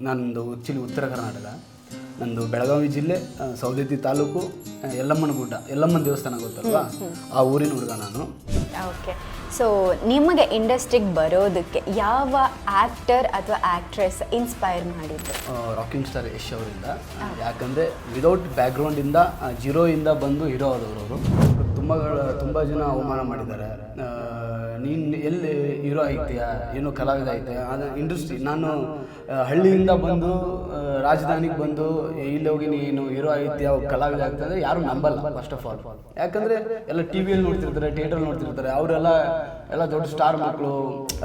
ನಂದು ಆ್ಯಕ್ಚುಲಿ ಉತ್ತರ ಕರ್ನಾಟಕ. ನಂದು ಬೆಳಗಾವಿ ಜಿಲ್ಲೆ ಸೌದತ್ತಿ ತಾಲೂಕು ಯಲ್ಲಮ್ಮನ ಗುಡ್ಡ, ಯಲ್ಲಮ್ಮನ ದೇವಸ್ಥಾನ ಗೊತ್ತಲ್ವಾ, ಆ ಊರಿನ ಹುಡುಗ ನಾನು. ಓಕೆ, ಸೊ ನಿಮಗೆ ಇಂಡಸ್ಟ್ರಿಗೆ ಬರೋದಕ್ಕೆ ಯಾವ ಆ್ಯಕ್ಟರ್ ಅಥವಾ ಆ್ಯಕ್ಟ್ರೆಸ್ ಇನ್ಸ್ಪೈರ್ ಮಾಡಿದ್ದು? ರಾಕಿಂಗ್ ಸ್ಟಾರ್ ಯಶ್ ಅವರಿಂದ. ಯಾಕಂದರೆ ವಿದೌಟ್ ಬ್ಯಾಕ್ಗ್ರೌಂಡಿಂದ ಜೀರೋಯಿಂದ ಬಂದು ಹೀರೋ ಆದವರು ಅವರು. ತುಂಬ ಜನ ಅವಮಾನ ಮಾಡಿದ್ದಾರೆ. ನೀನು ಎಲ್ಲಿ ಹೀರೋ ಆಗ್ತೀಯಾ, ಏನೋ ಕಲಾವಿದ ಆಗ್ತೀಯಾ, ಅದು ಇಂಡಸ್ಟ್ರಿ. ನಾನು ಹಳ್ಳಿಯಿಂದ ಬಂದು ರಾಜಧಾನಿಗೆ ಬಂದು ಇಲ್ಲಿ ಹೋಗಿ ನೀನು ಹೀರೋ ಆಗ್ತೀಯಾ, ಕಲಾವಿದ ಆಗ್ತದೆ, ಯಾರು ನಂಬಲ್ಲ ಫಸ್ಟ್ ಆಫ್ ಆಲ್. ಯಾಕಂದರೆ ಎಲ್ಲ ಟಿ ವಿಯಲ್ಲಿ ನೋಡ್ತಿರ್ತಾರೆ, ಥಿಯೇಟ್ರಲ್ಲಿ ನೋಡ್ತಿರ್ತಾರೆ. ಅವರೆಲ್ಲ ದೊಡ್ಡ ಸ್ಟಾರ್ ಮಕ್ಕಳು,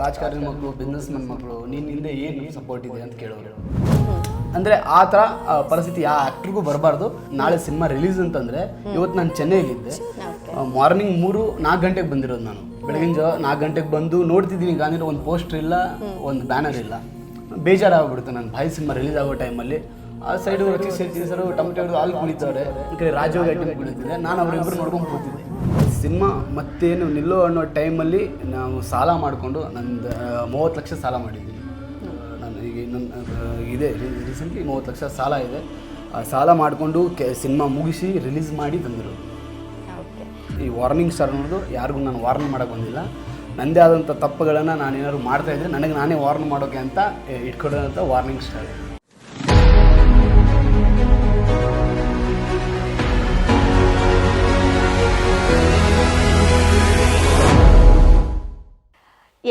ರಾಜಕಾರಣಿ ಮಕ್ಕಳು, ಬಿಸ್ನೆಸ್ ಮನ್ ಮಕ್ಕಳು, ನಿನ್ನ ಹಿಂದೆ ಏನು ಸಪೋರ್ಟ್ ಇದೆ ಅಂತ ಕೇಳೋರು. ಅಂದರೆ ಆ ಥರ ಪರಿಸ್ಥಿತಿ ಯಾವ ಆ್ಯಕ್ಟ್ರಿಗೂ ಬರಬಾರ್ದು. ನಾಳೆ ಸಿನಿಮಾ ರಿಲೀಸ್ ಅಂತಂದರೆ ಇವತ್ತು ನಾನು ಚೆನ್ನೈಲಿದ್ದೆ. ಮಾರ್ನಿಂಗ್ 3-4 ಗಂಟೆಗೆ ಬಂದಿರೋದು ನಾನು. ಬೆಳಗಿನ ಜಾವ 4 ಗಂಟೆಗೆ ಬಂದು ನೋಡ್ತಿದ್ದೀನಿ, ಗಾಂಧಿನ ಒಂದು ಪೋಸ್ಟರ್ ಇಲ್ಲ, ಒಂದು ಬ್ಯಾನರ್ ಇಲ್ಲ. ಬೇಜಾರಾಗ್ಬಿಡುತ್ತೆ. ನಾನು ಭಾಯಿ ಸಿನಿಮಾ ರಿಲೀಸ್ ಆಗೋ ಟೈಮಲ್ಲಿ ಆ ಸೈಡು ರಕ್ಷಿತ್ ಶೆಟ್ಟಿ ಸರು ಟೊಮೆಟೊ ಹಿಡಿದು ಅಲ್ಲಿ ಕುಳಿತವ್ರೆ, ಈ ಕಡೆ ರಾಜಯೋಗ ಐಟಮ್ ಕುಳಿತಿದ್ದೆ. ನಾನು ಅವರಿಬ್ಬರು ನೋಡ್ಕೊಂಡು ಕೂತಿದ್ದೆ. ಸಿನಿಮಾ ಮತ್ತೇನು ನಿಲ್ಲೋ ಅನ್ನೋ ಟೈಮಲ್ಲಿ ನಾವು ಸಾಲ ಮಾಡಿಕೊಂಡು ನಂದು 30 ಲಕ್ಷ ಸಾಲ ಮಾಡಿದ್ದೀನಿ ನಾನು. ಈಗ ಇದೆ ರೀಸೆಂಟ್ಲಿ 30 ಲಕ್ಷ ಸಾಲ ಇದೆ. ಆ ಸಾಲ ಮಾಡಿಕೊಂಡು ಸಿನಿಮಾ ಮುಗಿಸಿ ರಿಲೀಸ್ ಮಾಡಿ ಬಂದಿರೋದು. ಈ ವಾರ್ನಿಂಗ್ ಸ್ಟಾರ್ ಅನ್ನೋದು ಯಾರಿಗೂ ನಾನು ವಾರ್ನ್ ಮಾಡೋಕ್ಕೆ ಬಂದಿಲ್ಲ. ನನ್ನದೇ ಆದಂಥ ತಪ್ಪುಗಳನ್ನು ನಾನು ಏನಾದ್ರು ಮಾಡ್ತಾಯಿದ್ರೆ ನನಗೆ ನಾನೇ ವಾರ್ನ್ ಮಾಡೋಕ್ಕೆ ಅಂತ ಇಟ್ಕೊಡೋಂಥ ವಾರ್ನಿಂಗ್ ಸ್ಟಾರ್.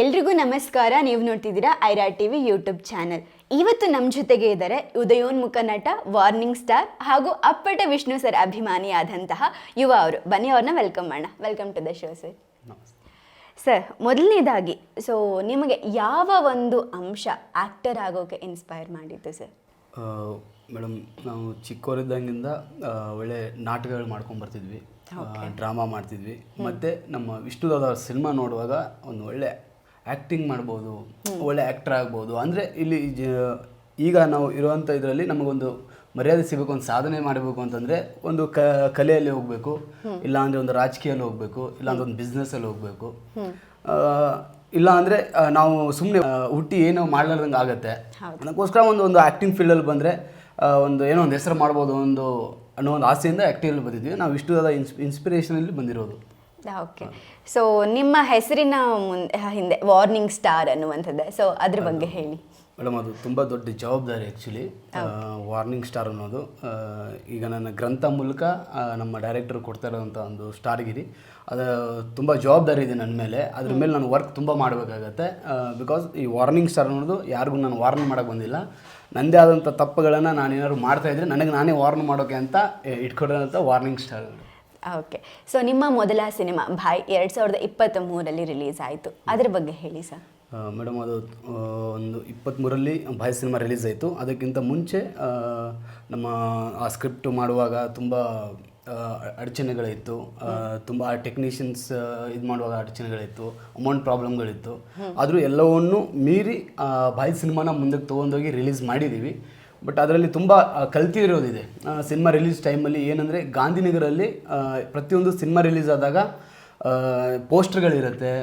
ಎಲ್ರಿಗೂ ನಮಸ್ಕಾರ. ನೀವು ನೋಡ್ತಿದ್ದೀರಾ ಐರಾ ಟಿವಿ ಯೂಟ್ಯೂಬ್ ಚಾನಲ್. ಇವತ್ತು ನಮ್ಮ ಜೊತೆಗೆ ಇದ್ದಾರೆ ಉದಯೋನ್ಮುಖ ನಟ, ವಾರ್ನಿಂಗ್ ಸ್ಟಾರ್ ಹಾಗೂ ಅಪ್ಪಟ ವಿಷ್ಣು ಸರ್ ಅಭಿಮಾನಿಯಾದಂತಹ ಯುವ ಅವರು. ಬನ್ನಿ, ಅವ್ರನ್ನ ವೆಲ್ಕಮ್ ಮಾಡೋಣ. Welcome to the show sir. Sir, ಮೊದಲನೇದಾಗಿ ಸೊ ನಿಮಗೆ ಯಾವ ಒಂದು ಅಂಶ ಆ್ಯಕ್ಟರ್ ಆಗೋಕ್ಕೆ ಇನ್ಸ್ಪೈರ್ ಮಾಡಿತ್ತು ಸರ್? ಮೇಡಮ್, ನಾವು ಚಿಕ್ಕವರಿದ್ದಂಗಿಂದ ಒಳ್ಳೆ ನಾಟಕಗಳು ಮಾಡ್ಕೊಂಡ್ಬರ್ತಿದ್ವಿ, ಡ್ರಾಮಾ ಮಾಡ್ತಿದ್ವಿ. ಮತ್ತು ನಮ್ಮ ವಿಷ್ಣುದಾದ ಸಿನಿಮಾ ನೋಡುವಾಗ ಒಂದು ಒಳ್ಳೆ ಆ್ಯಕ್ಟಿಂಗ್ ಮಾಡ್ಬೋದು, ಒಳ್ಳೆ ಆ್ಯಕ್ಟರ್ ಆಗ್ಬೋದು. ಅಂದರೆ ಇಲ್ಲಿ ಈಗ ನಾವು ಇರುವಂಥ ಇದರಲ್ಲಿ ನಮಗೊಂದು ಮರ್ಯಾದೆ ಸಿಗಬೇಕು, ಒಂದು ಸಾಧನೆ ಮಾಡಬೇಕು ಅಂತಂದರೆ ಒಂದು ಕಲೆಯಲ್ಲಿ ಹೋಗಬೇಕು, ಇಲ್ಲಾಂದರೆ ಒಂದು ರಾಜಕೀಯದಲ್ಲಿ ಹೋಗಬೇಕು, ಇಲ್ಲಾಂದ್ರೆ ಒಂದು ಬಿಸ್ನೆಸ್ಸಲ್ಲಿ ಹೋಗಬೇಕು. ಇಲ್ಲ ಅಂದರೆ ನಾವು ಸುಮ್ಮನೆ ಹುಟ್ಟಿ ಏನೋ ಮಾಡ್ಲಾರ್ದಂಗೆ ಆಗುತ್ತೆ. ಅದಕ್ಕೋಸ್ಕರ ಒಂದು ಆ್ಯಕ್ಟಿಂಗ್ ಫೀಲ್ಡಲ್ಲಿ ಬಂದರೆ ಏನೋ ಒಂದು ಹೆಸರು ಮಾಡ್ಬೋದು ಅನ್ನೋ ಒಂದು ಆಸೆಯಿಂದ ಆ್ಯಕ್ಟಿಂಗಲ್ಲಿ ಬಂದಿದ್ವಿ. ನಾವು ಇಷ್ಟುದಾದ ಇನ್ಸ್ಪಿರೇಷನಲ್ಲಿ ಬಂದಿರೋದು. ಓಕೆ, ಸೊ ನಿಮ್ಮ ಹೆಸರಿನ ಹಿಂದೆ ವಾರ್ನಿಂಗ್ ಸ್ಟಾರ್ ಅನ್ನುವಂಥದ್ದು, ಸೊ ಅದ್ರ ಬಗ್ಗೆ ಹೇಳಿ ಮೇಡಮ್. ಅದು ತುಂಬ ದೊಡ್ಡ ಜವಾಬ್ದಾರಿ ಆ್ಯಕ್ಚುಲಿ, ವಾರ್ನಿಂಗ್ ಸ್ಟಾರ್ ಅನ್ನೋದು. ಈಗ ನನ್ನ ಗ್ರಂಥ ಮೂಲಕ ನಮ್ಮ ಡೈರೆಕ್ಟರ್ ಕೊಡ್ತಾ ಇರೋವಂಥ ಒಂದು ಸ್ಟಾರ್ಗಿರಿ, ಅದು ತುಂಬ ಜವಾಬ್ದಾರಿ ಇದೆ ನನ್ನ ಮೇಲೆ. ಅದ್ರ ಮೇಲೆ ನಾನು ವರ್ಕ್ ತುಂಬ ಮಾಡಬೇಕಾಗತ್ತೆ. ಬಿಕಾಸ್ ಈ ವಾರ್ನಿಂಗ್ ಸ್ಟಾರ್ ಅನ್ನೋದು ಯಾರಿಗೂ ನಾನು ವಾರ್ನ್ ಮಾಡೋಕ್ಕೆ ಬಂದಿಲ್ಲ. ನನ್ನದೇ ಆದಂಥ ತಪ್ಪುಗಳನ್ನು ನಾನು ಏನಾದ್ರು ಮಾಡ್ತಾಯಿದ್ರೆ ನನಗೆ ನಾನೇ ವಾರ್ನ್ ಮಾಡೋಕ್ಕೆ ಅಂತ ಇಟ್ಕೊಡೋಂಥ ವಾರ್ನಿಂಗ್ ಸ್ಟಾರ್. ಓಕೆ, ಸೊ ನಿಮ್ಮ ಮೊದಲ ಸಿನಿಮಾ ಭಾಯ್ 2023ರಲ್ಲಿ ರಿಲೀಸ್ ಆಯಿತು, ಅದ್ರ ಬಗ್ಗೆ ಹೇಳಿ ಸರ್. ಮೇಡಮ್, ಅದು ಒಂದು 23ರಲ್ಲಿ ಭಾಯ್ ಸಿನಿಮಾ ರಿಲೀಸ್ ಆಯಿತು. ಅದಕ್ಕಿಂತ ಮುಂಚೆ ನಮ್ಮ ಆ ಸ್ಕ್ರಿಪ್ಟ್ ಮಾಡುವಾಗ ತುಂಬ ಅಡಚಣೆಗಳಿತ್ತು, ತುಂಬ ಟೆಕ್ನಿಷಿಯನ್ಸ್ ಇದು ಮಾಡುವಾಗ ಅಡಚಣೆಗಳಿತ್ತು, ಅಮೌಂಟ್ ಪ್ರಾಬ್ಲಮ್ಗಳಿತ್ತು. ಆದರೂ ಎಲ್ಲವನ್ನೂ ಮೀರಿ ಭಾಯ್ ಸಿನಿಮಾನ ಮುಂದಕ್ಕೆ ತೊಗೊಂಡೋಗಿ ರಿಲೀಸ್ ಮಾಡಿದ್ದೀವಿ. ಬಟ್ ಅದರಲ್ಲಿ ತುಂಬ ಕಲ್ತಿರೋದಿದೆ. ಸಿನಿಮಾ ರಿಲೀಸ್ ಟೈಮಲ್ಲಿ ಏನಂದರೆ, ಗಾಂಧಿನಗರಲ್ಲಿ ಪ್ರತಿಯೊಂದು ಸಿನಿಮಾ ರಿಲೀಸ್ ಆದಾಗ ಪೋಸ್ಟರ್ಗಳಿರುತ್ತೆ,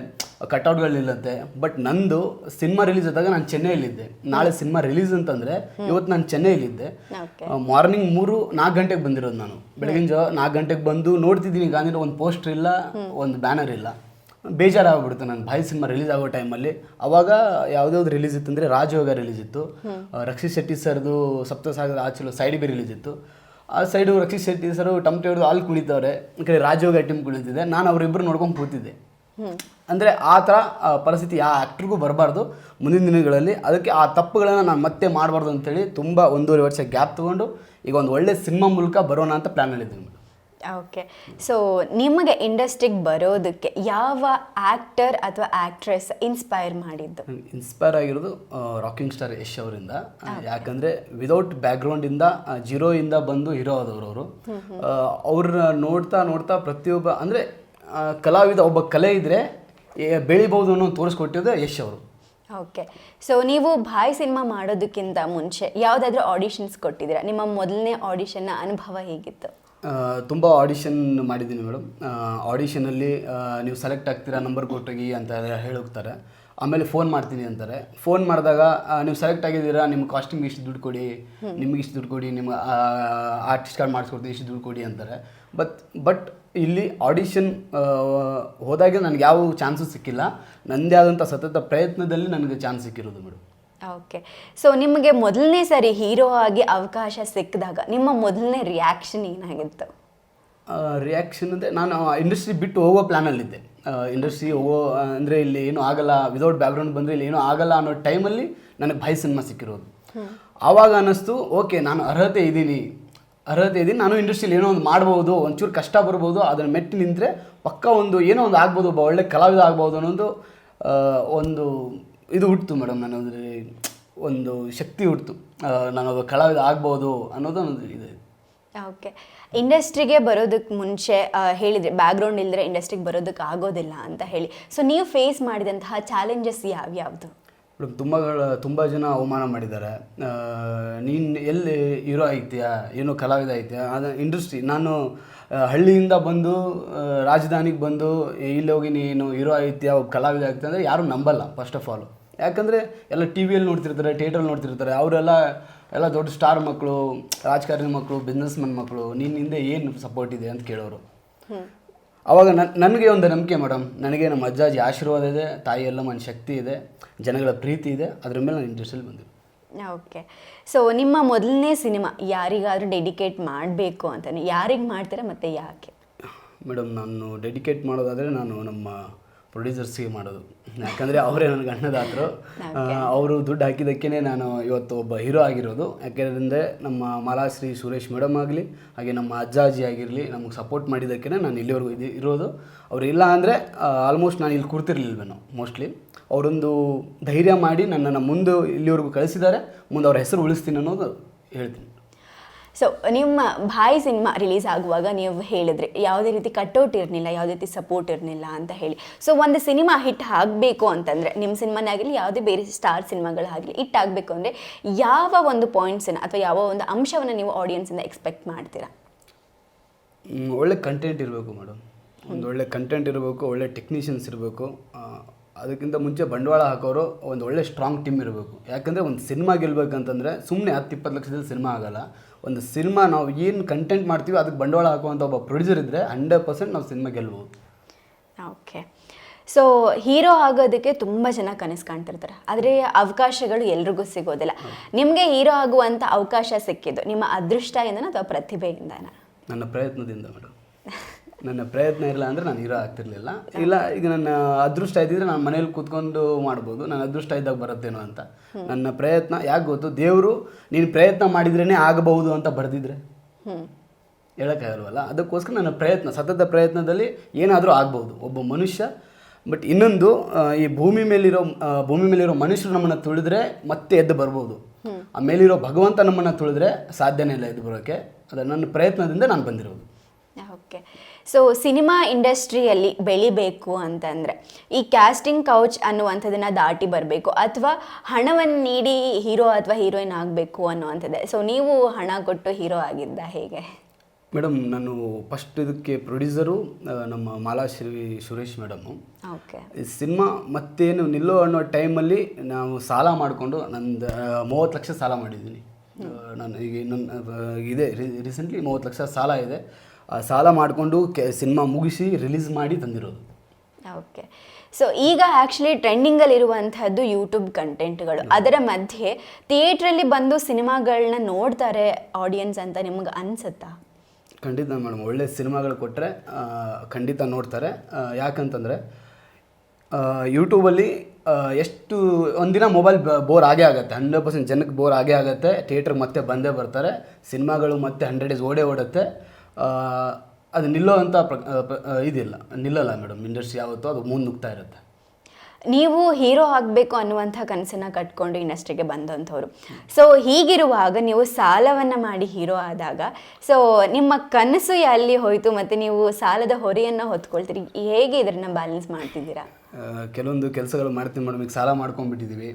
ಕಟ್ಔಟ್ಗಳಿರುತ್ತೆ. ಬಟ್ ನಂದು ಸಿನಿಮಾ ರಿಲೀಸ್ ಆದಾಗ ನಾನು ಚೆನ್ನೈಯಲ್ಲಿದ್ದೆ. ನಾಳೆ ಸಿನಿಮಾ ರಿಲೀಸ್ ಅಂತಂದರೆ ಇವತ್ತು ನಾನು ಚೆನ್ನೈಯಲ್ಲಿದ್ದೆ. ಮಾರ್ನಿಂಗ್ 3-4 ಗಂಟೆಗೆ ಬಂದಿರೋದು ನಾನು. ಬೆಳಗಿನ ಜಾವ 4 ಗಂಟೆಗೆ ಬಂದು ನೋಡ್ತಿದ್ದೀನಿ, ಗಾಂಧಿನ ಒಂದು ಪೋಸ್ಟರ್ ಇಲ್ಲ, ಒಂದು ಬ್ಯಾನರ್ ಇಲ್ಲ. ಬೇಜಾರಾಗ್ಬಿಡುತ್ತೆ. ನಾನು ಭಾಯ್ ಸಿನಿಮಾ ರಿಲೀಸ್ ಆಗೋ ಟೈಮಲ್ಲಿ ಅವಾಗ ಯಾವುದ್ಯಾವ್ದು ರಿಲೀಸ್ ಇತ್ತು ಅಂದರೆ ರಾಜಯೋಗ ರಿಲೀಸ್ ಇತ್ತು, ರಕ್ಷಿತ್ ಶೆಟ್ಟಿ ಸರ್ದು ಸಪ್ತಸಾಗರ ಆಚಲು ಸೈಡ್ ಬಿ ರಿಲೀಸ್ ಇತ್ತು. ಆ ಸೈಡು ರಕ್ಷಿತ್ ಶೆಟ್ಟಿ ಸರು ಟೊಮೆಟೊ ಹಿಡಿದು ಅಲ್ಲಿ ಕುಳಿತವ್ರೆ, ಈ ಕಡೆ ರಾಜಯೋಗ ಐಟಮ್ ಕುಳಿತಿದ್ದೆ. ನಾನು ಅವರಿಬ್ಬರು ನೋಡ್ಕೊಂಡು ಕೂತಿದ್ದೆ. ಅಂದರೆ ಆ ಥರ ಪರಿಸ್ಥಿತಿ ಯಾವ ಆ್ಯಕ್ಟ್ರಿಗೂ ಬರಬಾರ್ದು ಮುಂದಿನ ದಿನಗಳಲ್ಲಿ. ಅದಕ್ಕೆ ಆ ತಪ್ಪುಗಳನ್ನು ನಾನು ಮತ್ತೆ ಮಾಡಬಾರ್ದು ಅಂತೇಳಿ ತುಂಬ 1.5 ವರ್ಷ ಗ್ಯಾಪ್ ತೊಗೊಂಡು ಈಗ ಒಂದು ಒಳ್ಳೆ ಸಿನಿಮಾ ಮೂಲಕ ಬರೋಣ ಅಂತ ಪ್ಲ್ಯಾನಲ್ಲಿದ್ದೀನಿ. ಓಕೆ, ಸೊ ನಿಮಗೆ ಇಂಡಸ್ಟ್ರಿಗೆ ಬರೋದಕ್ಕೆ ಯಾವ ಆ್ಯಕ್ಟರ್ ಅಥವಾ ಆ್ಯಕ್ಟ್ರೆಸ್ ಇನ್ಸ್ಪೈರ್ ಮಾಡಿದ್ದು? ಇನ್ಸ್ಪೈರ್ ಆಗಿರೋದು ರಾಕಿಂಗ್ ಸ್ಟಾರ್ ಯಶ್ ಅವರಿಂದ. ಯಾಕಂದರೆ ವಿದೌಟ್ ಬ್ಯಾಕ್ಗ್ರೌಂಡಿಂದ ಜೀರೋಯಿಂದ ಬಂದು ಹೀರೋ ಆದವರು ಅವರು. ಅವ್ರನ್ನ ನೋಡ್ತಾ ನೋಡ್ತಾ ಪ್ರತಿಯೊಬ್ಬ ಅಂದರೆ ಕಲಾವಿದ ಒಬ್ಬ ಕಲೆ ಇದ್ದರೆ ಬೆಳಿಬೋದು ಅನ್ನೋ ತೋರಿಸ್ಕೊಟ್ಟಿದ್ದು ಯಶ್ ಅವರು. ಓಕೆ, ಸೊ ನೀವು ಭಾಯ್ ಸಿನಿಮಾ ಮಾಡೋದಕ್ಕಿಂತ ಮುಂಚೆ ಯಾವುದಾದ್ರೂ ಆಡಿಷನ್ಸ್ ಕೊಟ್ಟಿದ್ದೀರಾ? ನಿಮ್ಮ ಮೊದಲನೇ ಆಡಿಷನ್ನ ಅನುಭವ ಹೇಗಿತ್ತು? ತುಂಬ ಆಡಿಷನ್ ಮಾಡಿದ್ದೀನಿ ಮೇಡಮ್. ಆಡಿಷನಲ್ಲಿ ನೀವು ಸೆಲೆಕ್ಟ್ ಆಗ್ತೀರಾ, ನಂಬರ್ ಕೊಟ್ಟೋಗಿ ಅಂತ ಹೇಳೋಗ್ತಾರೆ. ಆಮೇಲೆ ಫೋನ್ ಮಾಡ್ತೀನಿ ಅಂತಾರೆ. ಫೋನ್ ಮಾಡಿದಾಗ ನೀವು ಸೆಲೆಕ್ಟ್ ಆಗಿದ್ದೀರಾ, ನಿಮ್ಮ ಕಾಸ್ಟ್ಯೂಮ್ಗೆ ಇಷ್ಟು ದುಡ್ಡು ಕೊಡಿ, ನಿಮ್ಗೆ ಇಷ್ಟು ದುಡ್ಡು ಕೊಡಿ, ನಿಮ್ಮ ಆರ್ಟಿಸ್ಟ್ ಕಾರ್ಡ್ ಮಾಡಿಸ್ಕೊಡ್ತೀವಿ, ಇಷ್ಟು ದುಡ್ಡು ಕೊಡಿ ಅಂತಾರೆ. ಬಟ್ ಇಲ್ಲಿ ಆಡಿಷನ್ ಹೋದಾಗ ನನಗೆ ಯಾವ ಚಾನ್ಸು ಸಿಕ್ಕಿಲ್ಲ. ನನ್ನದೇ ಆದಂಥ ಸತತ ಪ್ರಯತ್ನದಲ್ಲಿ ನನಗೆ ಚಾನ್ಸ್ ಸಿಕ್ಕಿರೋದು ಮೇಡಮ್. ಓಕೆ. ಸೊ ನಿಮಗೆ ಮೊದಲನೇ ಸರಿ ಹೀರೋ ಆಗಿ ಅವಕಾಶ ಸಿಕ್ಕಿದಾಗ ನಿಮ್ಮ ಮೊದಲನೇ ರಿಯಾಕ್ಷನ್ ಏನಾಗಿತ್ತು? ರಿಯಾಕ್ಷನ್ ಅಂದರೆ ನಾನು ಇಂಡಸ್ಟ್ರಿ ಬಿಟ್ಟು ಹೋಗೋ ಪ್ಲ್ಯಾನಲ್ಲಿದ್ದೆ. ಇಂಡಸ್ಟ್ರಿ ಹೋಗೋ ಅಂದರೆ ಇಲ್ಲಿ ಏನೂ ಆಗಲ್ಲ, ವಿದೌಟ್ ಬ್ಯಾಕ್ಗ್ರೌಂಡ್ ಬಂದರೆ ಇಲ್ಲಿ ಏನೂ ಆಗಲ್ಲ ಅನ್ನೋ ಟೈಮಲ್ಲಿ ನನಗೆ ಭಾಯ್ ಸಿನಿಮಾ ಸಿಕ್ಕಿರೋದು. ಆವಾಗ ಅನ್ನಿಸ್ತು, ಓಕೆ ನಾನು ಅರ್ಹತೆ ಇದ್ದೀನಿ, ನಾನು ಇಂಡಸ್ಟ್ರಿಯಲ್ಲಿ ಏನೋ ಒಂದು ಮಾಡ್ಬೋದು, ಒಂಚೂರು ಕಷ್ಟ ಬರ್ಬೋದು, ಅದನ್ನು ಮೆಟ್ಟಿ ನಿಂತರೆ ಪಕ್ಕ ಏನೋ ಒಂದು ಆಗ್ಬೋದು, ಒಬ್ಬ ಒಳ್ಳೆ ಕಲಾವಿದ ಆಗ್ಬೋದು ಅನ್ನೋದು ಒಂದು ಇದು ಹುಟ್ಟಿತು ಮೇಡಮ್. ನನ್ನದ್ರಲ್ಲಿ ಒಂದು ಶಕ್ತಿ ಹುಟ್ಟಿತು, ನಾನೊಬ್ಬ ಕಲಾವಿದ ಆಗ್ಬೋದು ಅನ್ನೋದು ಒಂದು ಇದೆ. ಓಕೆ. ಇಂಡಸ್ಟ್ರಿಗೆ ಬರೋದಕ್ಕೆ ಮುಂಚೆ ಹೇಳಿದರೆ ಬ್ಯಾಕ್ಗ್ರೌಂಡ್ ಇಲ್ಲದ್ರೆ ಇಂಡಸ್ಟ್ರಿಗೆ ಬರೋದಕ್ಕೆ ಆಗೋದಿಲ್ಲ ಅಂತ ಹೇಳಿ. ಸೊ ನೀವು ಫೇಸ್ ಮಾಡಿದಂತಹ ಚಾಲೆಂಜಸ್ ಯಾವ್ಯಾವುದು? ಮೇಡಮ್ ತುಂಬ ಜನ ಅವಮಾನ ಮಾಡಿದ್ದಾರೆ. ನೀನು ಎಲ್ಲಿ ಹೀರೋ ಆಗ್ತೀಯಾ, ಏನೋ ಕಲಾವಿದ ಆಗ್ತೀಯಾ, ಅದು ಇಂಡಸ್ಟ್ರಿ. ನಾನು ಹಳ್ಳಿಯಿಂದ ಬಂದು ರಾಜಧಾನಿಗೆ ಬಂದು ಇಲ್ಲಿ ಹೋಗಿ ನೀನು ಹೀರೋ ಆಗ್ತೀಯಾ, ಒಬ್ಬ ಕಲಾವಿದ ಆಗ್ತೀಯ ಅಂದರೆ ಯಾರೂ ನಂಬಲ್ಲ ಫಸ್ಟ್ ಆಫ್ ಆಲ್. ಯಾಕಂದರೆ ಎಲ್ಲ ಟಿ ವಿಯಲ್ಲಿ ನೋಡ್ತಿರ್ತಾರೆ, ಥಿಯೇಟ್ರಲ್ಲಿ ನೋಡ್ತಿರ್ತಾರೆ. ಅವರೆಲ್ಲ ದೊಡ್ಡ ಸ್ಟಾರ್ ಮಕ್ಕಳು, ರಾಜಕಾರಣಿ ಮಕ್ಕಳು, ಬಿಸ್ನೆಸ್ ಮನ್ ಮಕ್ಕಳು, ನಿನ್ನ ಹಿಂದೆ ಏನು ಸಪೋರ್ಟ್ ಇದೆ ಅಂತ ಕೇಳೋರು. ಆವಾಗ ನನಗೆ ಒಂದು ನಂಬಿಕೆ ಮೇಡಮ್, ನನಗೆ ನಮ್ಮ ಅಜ್ಜಾಜಿ ಆಶೀರ್ವಾದ ಇದೆ, ತಾಯಿ ಎಲ್ಲಮ್ಮನ ಶಕ್ತಿ ಇದೆ, ಜನಗಳ ಪ್ರೀತಿ ಇದೆ, ಅದ್ರ ಮೇಲೆ ನಾನು ಇಂಡಸ್ಟ್ರಿಯಲ್ಲಿ ಬಂದೆ. ಓಕೆ. ಸೊ ನಿಮ್ಮ ಮೊದಲನೇ ಸಿನಿಮಾ ಯಾರಿಗಾದರೂ ಡೆಡಿಕೇಟ್ ಮಾಡಬೇಕು ಅಂತಾನೆ, ಯಾರಿಗೆ ಮಾಡ್ತೀರಾ ಮತ್ತು ಯಾಕೆ? ಮೇಡಮ್, ನಾನು ಡೆಡಿಕೇಟ್ ಮಾಡೋದಾದರೆ ನಾನು ನಮ್ಮ ಪ್ರೊಡ್ಯೂಸರ್ಸ್ಗೆ ಮಾಡೋದು. ಯಾಕಂದರೆ ಅವರೇ ನನಗೆ ಅನ್ನದಾತರು. ಅವರು ದುಡ್ಡು ಹಾಕಿದ್ದಕ್ಕೇ ನಾನು ಇವತ್ತು ಒಬ್ಬ ಹೀರೋ ಆಗಿರೋದು. ಯಾಕೆಂದರೆ ನಮ್ಮ ಮಾಲಾಶ್ರೀ ಸುರೇಶ್ ಮೇಡಮ್ ಆಗಲಿ, ಹಾಗೆ ನಮ್ಮ ಅಜ್ಜಾಜಿ ಆಗಿರಲಿ, ನಮಗೆ ಸಪೋರ್ಟ್ ಮಾಡಿದ್ದಕ್ಕೇ ನಾನು ಇಲ್ಲಿವರೆಗೂ ಇರೋದು. ಅವರು ಇಲ್ಲ ಅಂದರೆ ಆಲ್ಮೋಸ್ಟ್ ನಾನು ಇಲ್ಲಿ ಕೂರ್ತಿರ್ಲಿಲ್ವೇನೋ ಮೋಸ್ಟ್ಲಿ. ಅವರೊಂದು ಧೈರ್ಯ ಮಾಡಿ ನನ್ನನ್ನು ಮುಂದೆ ಇಲ್ಲಿವರೆಗೂ ಕಳಿಸಿದ್ದಾರೆ, ಮುಂದೆ ಅವ್ರ ಹೆಸರು ಉಳಿಸ್ತೀನಿ ಅನ್ನೋದು ಹೇಳ್ತೀನಿ. ಸೊ ನಿಮ್ಮ ಭಾಯ್ ಸಿನಿಮಾ ರಿಲೀಸ್ ಆಗುವಾಗ ನೀವು ಹೇಳಿದ್ರಿ ಯಾವುದೇ ರೀತಿ ಕಟ್ಔಟ್ ಇರಲಿಲ್ಲ, ಯಾವುದೇ ರೀತಿ ಸಪೋರ್ಟ್ ಇರಲಿಲ್ಲ ಅಂತ ಹೇಳಿ. ಸೊ ಒಂದು ಸಿನಿಮಾ ಹಿಟ್ ಆಗಬೇಕು ಅಂತಂದರೆ, ನಿಮ್ಮ ಸಿನಿಮಾನೇ ಆಗಲಿ ಯಾವುದೇ ಬೇರೆ ಸ್ಟಾರ್ ಸಿನಿಮಾಗಳಾಗಲಿ ಹಿಟ್ ಆಗಬೇಕು ಅಂದರೆ ಯಾವ ಒಂದು ಪಾಯಿಂಟ್ಸನ್ನು ಅಥವಾ ಯಾವ ಒಂದು ಅಂಶವನ್ನು ನೀವು ಆಡಿಯನ್ಸಿಂದ ಎಕ್ಸ್ಪೆಕ್ಟ್ ಮಾಡ್ತೀರಾ? ಒಳ್ಳೆ ಕಂಟೆಂಟ್ ಇರಬೇಕು ಮೇಡಮ್, ಒಂದು ಒಳ್ಳೆ ಕಂಟೆಂಟ್ ಇರಬೇಕು, ಒಳ್ಳೆ ಟೆಕ್ನಿಷಿಯನ್ಸ್ ಇರಬೇಕು. ಅದಕ್ಕಿಂತ ಮುಂಚೆ ಬಂಡವಾಳ ಹಾಕೋರು ಒಂದು ಒಳ್ಳೆ ಸ್ಟ್ರಾಂಗ್ ಟೀಮ್ ಇರಬೇಕು. ಯಾಕಂದರೆ ಒಂದು ಸಿನಿಮಾ ಗೆಲ್ಬೇಕಂತಂದರೆ ಸುಮ್ಮನೆ 10-20 ಲಕ್ಷದಲ್ಲಿ ಸಿನಿಮಾ ಆಗೋಲ್ಲ. ಒಂದು ಸಿನಿಮಾ ನಾವು ಏನು ಕಂಟೆಂಟ್ ಮಾಡ್ತೀವಿ ಅದಕ್ಕೆ ಬಂಡವಾಳ ಹಾಕುವಂಥ ಒಬ್ಬ ಪ್ರೊಡ್ಯೂಸರ್ ಇದ್ದರೆ 100% ನಾವು ಸಿನಿಮಾ ಗೆಲ್ಬೋದು. ಓಕೆ. ಸೊ ಹೀರೋ ಆಗೋದಕ್ಕೆ ತುಂಬ ಜನ ಕನಸು ಕಾಣ್ತಿರ್ತಾರೆ, ಆದರೆ ಅವಕಾಶಗಳು ಎಲ್ರಿಗೂ ಸಿಗೋದಿಲ್ಲ. ನಿಮಗೆ ಹೀರೋ ಆಗುವಂಥ ಅವಕಾಶ ಸಿಕ್ಕಿದ್ದು ನಿಮ್ಮ ಅದೃಷ್ಟದಿಂದನ ಅಥವಾ ಪ್ರತಿಭೆಯಿಂದನ? ನನ್ನ ಪ್ರಯತ್ನದಿಂದ ಮೇಡಮ್. ನನ್ನ ಪ್ರಯತ್ನ ಇಲ್ಲ ಅಂದರೆ ನಾನು ಹೀರೋ ಆಗ್ತಿರ್ಲಿಲ್ಲ. ಇಲ್ಲ, ಈಗ ನನ್ನ ಅದೃಷ್ಟ ಇದ್ದಿದ್ರೆ ನಾನು ಮನೇಲಿ ಕೂತ್ಕೊಂಡು ಮಾಡ್ಬೋದು, ನನ್ನ ಅದೃಷ್ಟ ಇದ್ದಾಗ ಬರುತ್ತೇನೋ ಅಂತ. ನನ್ನ ಪ್ರಯತ್ನ ಯಾಕೆ ಗೊತ್ತು, ದೇವರು ನೀನು ಪ್ರಯತ್ನ ಮಾಡಿದ್ರೇ ಆಗಬಹುದು ಅಂತ ಬರೆದಿದ್ರೆ ಹೇಳೋಕ್ಕಾಗಲ್ವಲ್ಲ. ಅದಕ್ಕೋಸ್ಕರ ನನ್ನ ಪ್ರಯತ್ನ, ಸತತ ಪ್ರಯತ್ನದಲ್ಲಿ ಏನಾದರೂ ಆಗ್ಬೋದು ಒಬ್ಬ ಮನುಷ್ಯ. ಬಟ್ ಇನ್ನೊಂದು, ಈ ಭೂಮಿ ಮೇಲಿರೋ ಮನುಷ್ಯರು ನಮ್ಮನ್ನು ತುಳಿದ್ರೆ ಮತ್ತೆ ಎದ್ದು ಬರ್ಬೋದು. ಆ ಮೇಲಿರೋ ಭಗವಂತ ನಮ್ಮನ್ನು ತುಳಿದ್ರೆ ಸಾಧ್ಯನೇ ಇಲ್ಲ ಎದ್ದು ಬರೋಕ್ಕೆ. ಅದು ನನ್ನ ಪ್ರಯತ್ನದಿಂದ ನಾನು ಬಂದಿರೋದು. ಓಕೆ. ಸೊ ಸಿನಿಮಾ ಇಂಡಸ್ಟ್ರಿಯಲ್ಲಿ ಬೆಳಿಬೇಕು ಅಂತಂದರೆ ಈ ಕ್ಯಾಸ್ಟಿಂಗ್ ಕೌಚ್ ಅನ್ನುವಂಥದ್ದನ್ನು ದಾಟಿ ಬರಬೇಕು, ಅಥವಾ ಹಣವನ್ನು ನೀಡಿ ಹೀರೋ ಅಥವಾ ಹೀರೋಯಿನ್ ಆಗಬೇಕು ಅನ್ನುವಂಥದ್ದೇ. ಸೊ ನೀವು ಹಣ ಕೊಟ್ಟು ಹೀರೋ ಆಗಿದ್ದ ಹೇಗೆ? ಮೇಡಮ್, ನಾನು ಫಸ್ಟ್ ಇದಕ್ಕೆ ಪ್ರೊಡ್ಯೂಸರು ನಮ್ಮ ಮಾಲಾಶ್ರೀ ಸುರೇಶ್ ಮೇಡಮು. ಓಕೆ. ಈ ಸಿನಿಮಾ ಮತ್ತೇನು ನಿಲ್ಲೋ ಅನ್ನೋ ಟೈಮಲ್ಲಿ ನಾವು ಸಾಲ ಮಾಡಿಕೊಂಡು ನಂದು 30 ಲಕ್ಷ ಸಾಲ ಮಾಡಿದ್ದೀನಿ ನಾನು. ಈಗ ಇದೆ ರೀಸೆಂಟ್ಲಿ 30 ಲಕ್ಷ ಸಾಲ ಇದೆ. ಆ ಸಾಲ ಮಾಡಿಕೊಂಡು ಸಿನಿಮಾ ಮುಗಿಸಿ ರಿಲೀಸ್ ಮಾಡಿ ತಂದಿರೋದು. ಓಕೆ. ಸೊ ಈಗ ಆ್ಯಕ್ಚುಲಿ ಟ್ರೆಂಡಿಂಗಲ್ಲಿರುವಂಥದ್ದು ಯೂಟ್ಯೂಬ್ ಕಂಟೆಂಟ್ಗಳು. ಅದರ ಮಧ್ಯೆ ಥಿಯೇಟ್ರಲ್ಲಿ ಬಂದು ಸಿನಿಮಾಗಳನ್ನ ನೋಡ್ತಾರೆ ಆಡಿಯನ್ಸ್ ಅಂತ ನಿಮ್ಗೆ ಅನಿಸುತ್ತಾ? ಖಂಡಿತ ಮೇಡಮ್, ಒಳ್ಳೆ ಸಿನಿಮಾಗಳು ಕೊಟ್ಟರೆ ಖಂಡಿತ ನೋಡ್ತಾರೆ. ಯಾಕಂತಂದರೆ ಯೂಟ್ಯೂಬಲ್ಲಿ ಎಷ್ಟು ಒಂದಿನ ಮೊಬೈಲ್ ಬೋರ್ ಆಗೇ ಆಗುತ್ತೆ, 100% ಜನಕ್ಕೆ ಬೋರ್ ಆಗೇ ಆಗುತ್ತೆ. ಥಿಯೇಟ್ರಿಗೆ ಮತ್ತೆ ಬಂದೇ ಬರ್ತಾರೆ, ಸಿನಿಮಾಗಳು ಮತ್ತೆ 100 ಡೇಸ್ ಓಡುತ್ತೆ. ಅದು ನಿಲ್ಲೋ ಅಂತ ಇದಿಲ್ಲ, ನಿಲ್ಲಲ್ಲ ಮೇಡಮ್. ಇಂಡಸ್ಟ್ರಿ ಯಾವತ್ತೋ ಅದು ಮುನ್ನುಗ್ತಾ ಇರುತ್ತೆ. ನೀವು ಹೀರೋ ಆಗಬೇಕು ಅನ್ನುವಂಥ ಕನಸನ್ನು ಕಟ್ಕೊಂಡು ಇಂಡಸ್ಟ್ರಿಗೆ ಬಂದಂಥವ್ರು. ಸೊ ಹೀಗಿರುವಾಗ ನೀವು ಸಾಲವನ್ನು ಮಾಡಿ ಹೀರೋ ಆದಾಗ, ಸೊ ನಿಮ್ಮ ಕನಸು ಎಲ್ಲಿ ಹೋಯಿತು ಮತ್ತು ನೀವು ಸಾಲದ ಹೊರೆಯನ್ನು ಹೊತ್ಕೊಳ್ತೀರಿ, ಹೇಗೆ ಇದನ್ನು ಬ್ಯಾಲೆನ್ಸ್ ಮಾಡ್ತಿದ್ದೀರಾ? ಕೆಲವೊಂದು ಕೆಲಸಗಳು ಮಾಡ್ತೀನಿ ಮೇಡಮ್. ಈಗ ಸಾಲ ಮಾಡ್ಕೊಂಡ್ಬಿಟ್ಟಿದ್ದೀವಿ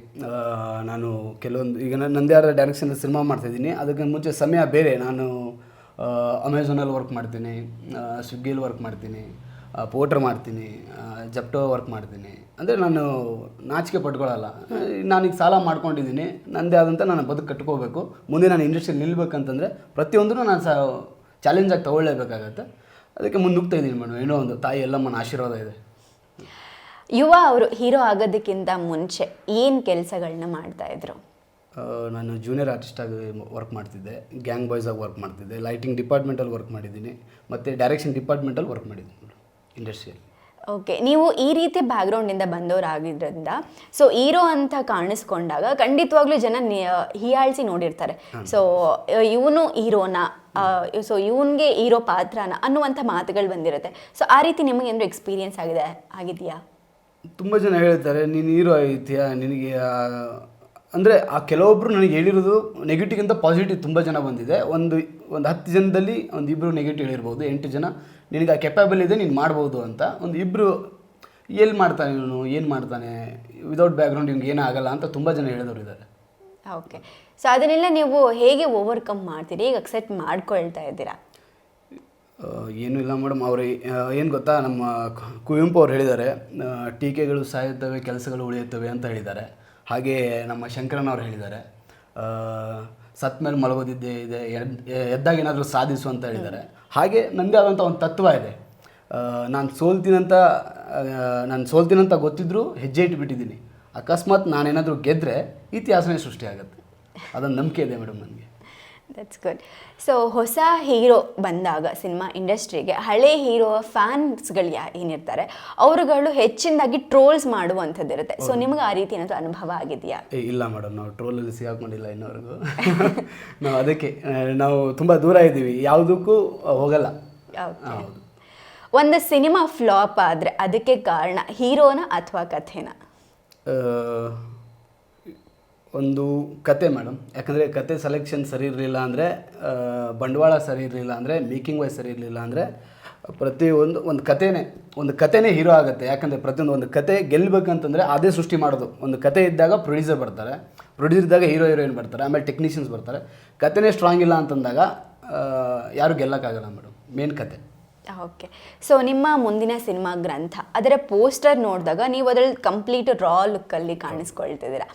ನಾನು. ಕೆಲವೊಂದು ಈಗ ನನ್ನದೇ ಆದ ಡೈರೆಕ್ಷನ್ ಸಿನಿಮಾ ಮಾಡ್ತಾಯಿದ್ದೀನಿ. ಅದಕ್ಕೆ ಮುಂಚೆ ಸಮಯ ಬೇರೆ. ನಾನು ಅಮೆಝಾನಲ್ಲಿ ವರ್ಕ್ ಮಾಡ್ತೀನಿ, ಸ್ವಿಗ್ಗಿಯಲ್ಲಿ ವರ್ಕ್ ಮಾಡ್ತೀನಿ, ಪೋಟ್ರ್ ಮಾಡ್ತೀನಿ, ಜಪ್ಟೋ ವರ್ಕ್ ಮಾಡ್ತೀನಿ. ಅಂದರೆ ನಾನು ನಾಚಿಕೆ ಪಟ್ಕೊಳ್ಳಲ್ಲ. ನಾನೀಗ ಸಾಲ ಮಾಡ್ಕೊಂಡಿದ್ದೀನಿ, ನನ್ನದೇ ಆದಂಥ ನಾನು ಬದುಕು ಕಟ್ಕೋಬೇಕು, ಮುಂದೆ ನಾನು ಇಂಡಸ್ಟ್ರಿಯಲ್ಲಿ ನಿಲ್ಬೇಕಂತಂದರೆ ಪ್ರತಿಯೊಂದೂ ನಾನು ಚಾಲೆಂಜಾಗಿ ತೊಗೊಳ್ಳೇಬೇಕಾಗತ್ತೆ. ಅದಕ್ಕೆ ಮುನ್ನುಗ್ತಾ ಇದ್ದೀನಿ ಮೇಡಮ್. ಏನೋ ಒಂದು ತಾಯಿ ಎಲ್ಲಮ್ಮನ ಆಶೀರ್ವಾದ ಇದೆ. ಯುವ ಅವರು ಹೀರೋ ಆಗೋದಕ್ಕಿಂತ ಮುಂಚೆ ಏನು ಕೆಲಸಗಳನ್ನ ಮಾಡ್ತಾಯಿದ್ರು? ನಾನು ಜೂನಿಯರ್ ಆರ್ಟಿಸ್ಟಾಗಿ ವರ್ಕ್ ಮಾಡ್ತಿದ್ದೆ, ಗ್ಯಾಂಗ್ ಬಾಯ್ಸಾಗಿ ವರ್ಕ್ ಮಾಡ್ತಿದ್ದೆ, ಲೈಟಿಂಗ್ ಡಿಪಾರ್ಟ್ಮೆಂಟಲ್ಲಿ ವರ್ಕ್ ಮಾಡಿದ್ದೀನಿ, ಮತ್ತು ಡೈರೆಕ್ಷನ್ ಡಿಪಾರ್ಟ್ಮೆಂಟಲ್ಲಿ ವರ್ಕ್ ಮಾಡಿದ್ದೀನಿ ಇಂಡಸ್ಟ್ರಿಯಲ್ಲಿ. ಓಕೆ, ನೀವು ಈ ರೀತಿ ಬ್ಯಾಕ್ಗ್ರೌಂಡಿಂದ ಬಂದವರಾಗಿದ್ದರಿಂದ ಸೊ ಹೀರೋ ಅಂತ ಕಾಣಿಸ್ಕೊಂಡಾಗ ಖಂಡಿತವಾಗ್ಲೂ ಜನ ಹೀಯಾಳಿಸಿ ನೋಡಿರ್ತಾರೆ. ಸೊ ಇವನು ಹೀರೋನ, ಸೊ ಇವನಿಗೆ ಹೀರೋ ಪಾತ್ರನ ಅನ್ನುವಂಥ ಮಾತುಗಳು ಬಂದಿರುತ್ತೆ. ಸೊ ಆ ರೀತಿ ನಿಮಗೆ ಏನಾದರೂ ಎಕ್ಸ್ಪೀರಿಯನ್ಸ್ ಆಗಿದೆಯಾ? ತುಂಬ ಜನ ಹೇಳ್ತಾರೆ ನೀನು ಹೀರೋ ಆಗಿದೆಯಾ, ನಿನಗೆ ಅಂದರೆ ಆ ಕೆಲವೊಬ್ಬರು ನನಗೆ ಹೇಳಿರೋದು ನೆಗೆಟಿವ್ಗಿಂತ ಪಾಸಿಟಿವ್ ತುಂಬ ಜನ ಬಂದಿದೆ. ಒಂದು 10 ಜನದಲ್ಲಿ ಒಂದು ಇಬ್ಬರು ನೆಗೆಟಿವ್ ಹೇಳಿರ್ಬೋದು, 8 ಜನ ನಿನಗೆ ಆ ಕೆಪಾಬಲ್ ಇದೆ, ನೀನು ಮಾಡ್ಬೋದು ಅಂತ. ಒಂದು ಇಬ್ಬರು ಎಲ್ಲಿ ಮಾಡ್ತಾನೆ ಇವನು, ಏನು ಮಾಡ್ತಾನೆ, ವಿದೌಟ್ ಬ್ಯಾಕ್ಗ್ರೌಂಡ್ ನಿಮ್ಗೆ ಏನೂ ಆಗಲ್ಲ ಅಂತ ತುಂಬ ಜನ ಹೇಳಿದವರು ಇದ್ದಾರೆ. ಓಕೆ, ಸೊ ಅದನ್ನೆಲ್ಲ ನೀವು ಹೇಗೆ ಓವರ್ಕಮ್ ಮಾಡ್ತೀರಿ, ಈಗ ಅಕ್ಸೆಪ್ಟ್ ಮಾಡ್ಕೊಳ್ತಾ ಇದ್ದೀರಾ? ಏನೂ ಇಲ್ಲ ಮೇಡಮ್. ಅವರು ಏನು ಗೊತ್ತಾ, ನಮ್ಮ ಕುವೆಂಪು ಅವ್ರು ಹೇಳಿದ್ದಾರೆ, ಟೀಕೆಗಳು ಸಾಯುತ್ತವೆ, ಕೆಲಸಗಳು ಉಳಿಯುತ್ತವೆ ಅಂತ ಹೇಳಿದ್ದಾರೆ. ಹಾಗೆ ನಮ್ಮ ಶಂಕರನವ್ರು ಹೇಳಿದ್ದಾರೆ, ಸತ್ ಮೇಲೆ ಮಲಗೋದಿದ್ದೇ ಇದೆ, ಎದ್ದಾಗ ಏನಾದರೂ ಸಾಧಿಸು ಅಂತ ಹೇಳಿದ್ದಾರೆ. ಹಾಗೆ ನನ್ನದೇ ಆದಂಥ ಒಂದು ತತ್ವ ಇದೆ. ನಾನು ಸೋಲ್ತೀನಂತ ಗೊತ್ತಿದ್ದರೂ ಹೆಜ್ಜೆ ಇಟ್ಬಿಟ್ಟಿದ್ದೀನಿ. ಅಕಸ್ಮಾತ್ ನಾನೇನಾದರೂ ಗೆದ್ದರೆ ಇತಿಹಾಸನೇ ಸೃಷ್ಟಿ ಆಗುತ್ತೆ, ಅದೊಂದು ನಂಬಿಕೆ ಇದೆ ಮೇಡಮ್ ನನಗೆ. That's good. ಸೊ ಹೊಸ ಹೀರೋ ಬಂದಾಗ ಸಿನಿಮಾ ಇಂಡಸ್ಟ್ರಿಗೆ ಹಳೆ ಹೀರೋ ಫ್ಯಾನ್ಸ್ಗಳು ಏನಿರ್ತಾರೆ ಅವರುಗಳು ಹೆಚ್ಚಿನದಾಗಿ ಟ್ರೋಲ್ಸ್ ಮಾಡುವಂಥದ್ದು ಇರುತ್ತೆ. ಸೊ ನಿಮಗೆ ಆ ರೀತಿ ಏನಾದರೂ ಅನುಭವ ಆಗಿದೆಯಾ? ಇಲ್ಲ ಮೇಡಮ್, ನಾವು ಟ್ರೋಲಲ್ಲಿ ಸಿಗಾಕೊಂಡಿಲ್ಲ ಇನ್ನವರೆಗೂ. ನಾವು ಅದಕ್ಕೆ ನಾವು ತುಂಬ ದೂರ ಇದ್ದೀವಿ, ಯಾವುದಕ್ಕೂ ಹೋಗಲ್ಲ. ಹೌದು. ಒಂದು ಸಿನಿಮಾ ಫ್ಲಾಪ್ ಆದರೆ ಅದಕ್ಕೆ ಕಾರಣ ಹೀರೋನ ಅಥವಾ ಕಥೆನ? ಒಂದು ಕತೆ ಮೇಡಮ್. ಯಾಕಂದರೆ ಕತೆ ಸೆಲೆಕ್ಷನ್ ಸರಿ ಇರಲಿಲ್ಲ ಅಂದರೆ, ಬಂಡವಾಳ ಸರಿ ಇರಲಿಲ್ಲ ಅಂದರೆ, ಮೇಕಿಂಗ್ ವೈಸ್ ಸರಿ ಇರಲಿಲ್ಲ ಅಂದರೆ, ಒಂದು ಕತೆನೇ ಹೀರೋ ಆಗುತ್ತೆ. ಯಾಕಂದರೆ ಒಂದು ಕತೆ ಗೆಲ್ಲಬೇಕಂತಂದರೆ ಅದೇ ಸೃಷ್ಟಿ ಮಾಡೋದು. ಒಂದು ಕತೆ ಇದ್ದಾಗ ಪ್ರೊಡ್ಯೂಸರ್ ಬರ್ತಾರೆ, ಪ್ರೊಡ್ಯೂಸರ್ ಇದ್ದಾಗ ಹೀರೋಯಿನ್ ಬರ್ತಾರೆ, ಆಮೇಲೆ ಟೆಕ್ನಿಷಿಯನ್ಸ್ ಬರ್ತಾರೆ. ಕತೆನೇ ಸ್ಟ್ರಾಂಗ್ ಇಲ್ಲ ಅಂತಂದಾಗ ಯಾರು ಗೆಲ್ಲಕ್ಕಾಗಲ್ಲ ಮೇಡಮ್, ಮೇನ್ ಕತೆ. ಓಕೆ, ಸೊ ನಿಮ್ಮ ಮುಂದಿನ ಸಿನಿಮಾ ಗ್ರಂಥ, ಅದರ ಪೋಸ್ಟರ್ ನೋಡಿದಾಗ ನೀವು ಅದರಲ್ಲಿ ಕಂಪ್ಲೀಟ್ ರಾ ಲುಕ್ಕಲ್ಲಿ ಕಾಣಿಸ್ಕೊಳ್ತಿದ್ದೀರಾ.